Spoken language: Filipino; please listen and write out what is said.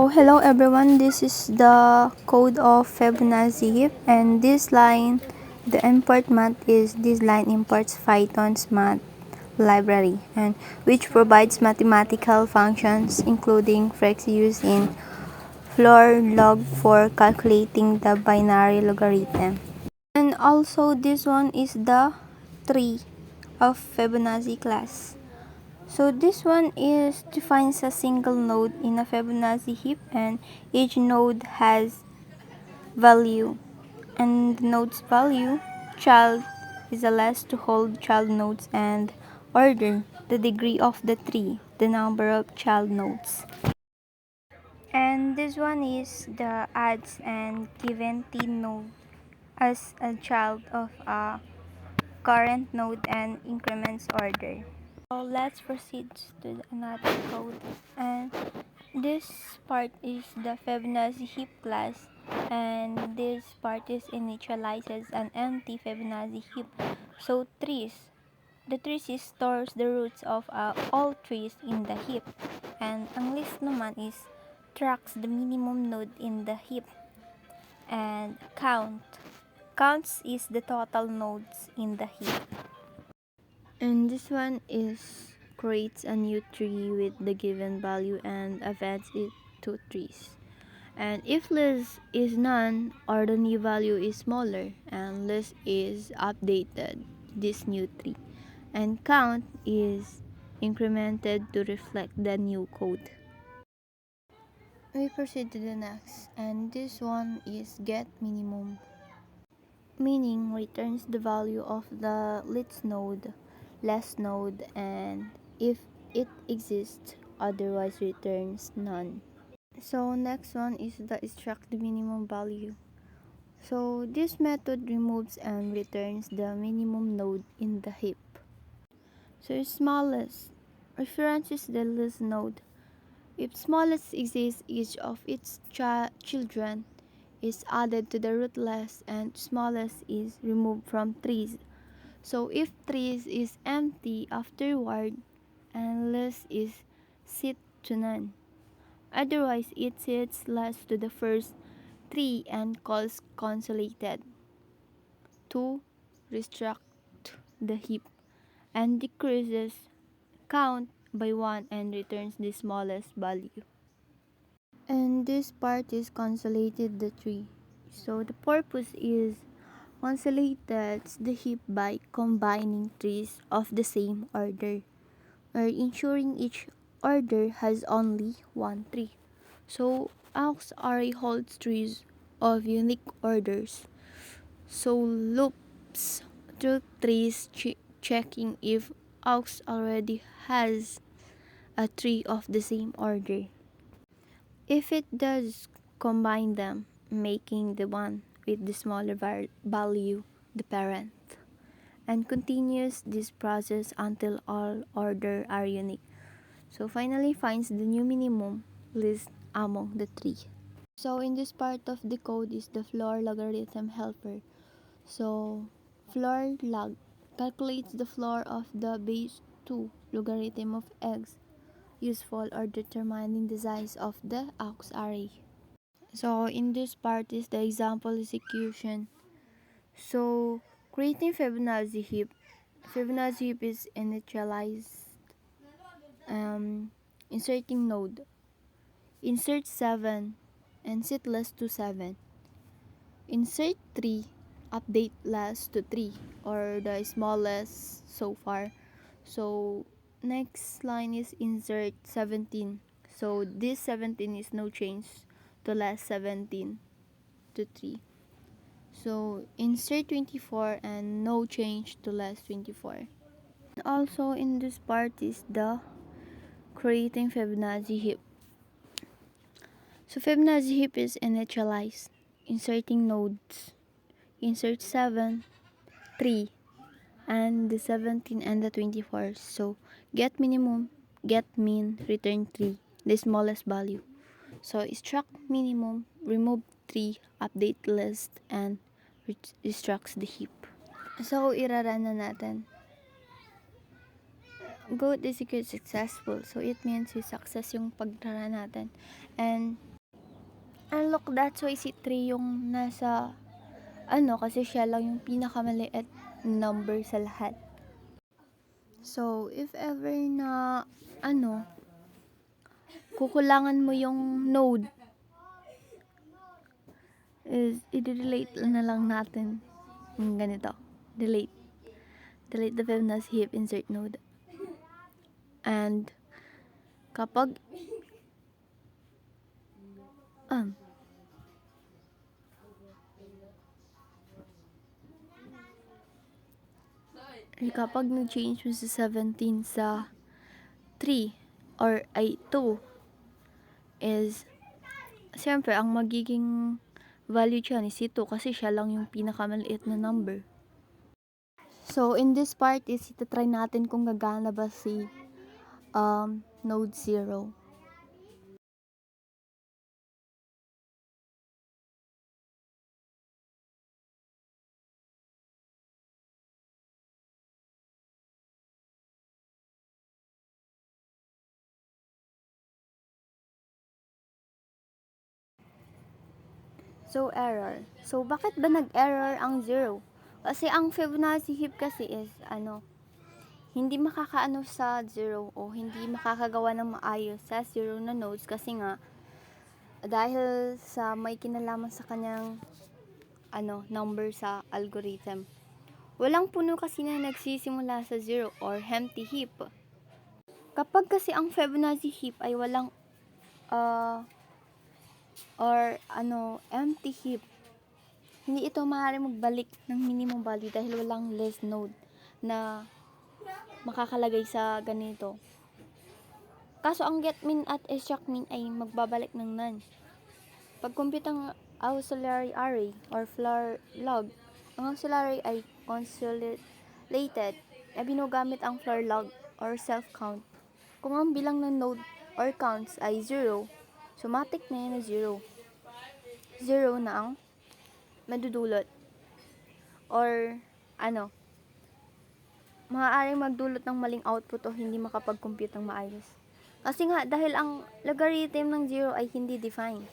So hello everyone, this is the code of Fibonacci heap, and this line, the import math is this line imports Python's math library, and which provides mathematical functions including freq used in floor log for calculating the binary logarithm. And also this one is the tree of Fibonacci class. So this one is defines a single node in a Fibonacci heap, and each node has value, and the node's value child is the last to hold child nodes, and order the degree of the tree, the number of child nodes. And this one is the adds and given t node as a child of a current node and increments order. So let's proceed to another code, and this part is the Fibonacci heap class, and this part is initializes an empty Fibonacci heap. So the trees is stores the roots of all trees in the heap, and ang list naman is tracks the minimum node in the heap, and counts is the total nodes in the heap. And this one is creates a new tree with the given value and adds it to trees. And if list is none or the new value is smaller, and list is updated this new tree. And count is incremented to reflect the new code. We proceed to the next, and this one is get minimum, meaning returns the value of the least node, last node, and if it exists, otherwise returns none. So next one is the extract the minimum value. So this method removes and returns the minimum node in the heap. So smallest reference is the least node. If smallest exists, each of its children is added to the rootless, and smallest is removed from trees. So if trees is empty afterward, and less is set to none. Otherwise, it sets last to the first tree and calls consolidated to restrict the heap, and decreases count by 1 and returns the smallest value. And this part is consolidated the tree. So the purpose is consolidates the heap by combining trees of the same order, or ensuring each order has only one tree. So AUX array holds trees of unique orders. So loops through trees checking if AUX already has a tree of the same order. If it does, combine them, making the one with the smaller value the parent, and continues this process until all order are unique. So finally finds the new minimum list among the three. So in this part of the code is the floor logarithm helper. So floor log calculates the floor of the base 2 logarithm of x, useful or determining the size of the AUX array. So in this part is the example execution. So creating Fibonacci heap. Fibonacci heap is initialized. Inserting node. Insert 7 and set last to 7. Insert 3, update last to 3, or the smallest so far. So next line is insert 17. So this 17 is no change to last 17 to 3. So insert 24 and no change to last 24. Also in this part is the creating Fibonacci heap. So Fibonacci heap is initialized. Inserting nodes. Insert 7, 3, and the 17 and the 24. So get minimum, get min, return 3, the smallest value. So extract minimum, remove 3, update list, and extracts the heap. So irarun na natin. Go execute successful. So it means success yung pagrara natin. And And look, that's why si 3 yung nasa, kasi siya lang yung pinakamaliit number sa lahat. So, if ever na, kukulangan mo yung node, is, i-delete na lang natin yung ganito. Delete the Fibonacci heap, insert node. And, kapag, kapag nag-change mo sa 17 sa 3 or 2 is, siyempre, ang magiging value dyan is 2 kasi siya lang yung pinakamaliit na number. So, in this part is itatry natin kung gagana ba si node 0. So, error. So, bakit ba nag-error ang 0? Kasi ang Fibonacci heap kasi is, hindi makakaano sa 0 o hindi makakagawa ng maayos sa 0 na nodes kasi nga, dahil sa may kinalaman sa kanyang, number sa algorithm. Walang puno kasi na nagsisimula sa 0 or empty heap. Kapag kasi ang Fibonacci heap ay walang, empty heap, hindi ito maaari magbalik ng minimum value dahil walang less node na makakalagay sa ganito. Kaso ang get min at extract min ay magbabalik ng none. Pag compute ang auxiliary array or floor log, ang auxiliary ay consolidated ay binugamit ang floor log or self count. Kung ang bilang ng node or counts ay 0, sumatik na yan na 0. 0 na ang madudulot. Or, maaaring magdulot ng maling output o hindi makapag-compute ng maayos. Kasi nga, dahil ang logarithm ng 0 ay hindi defined.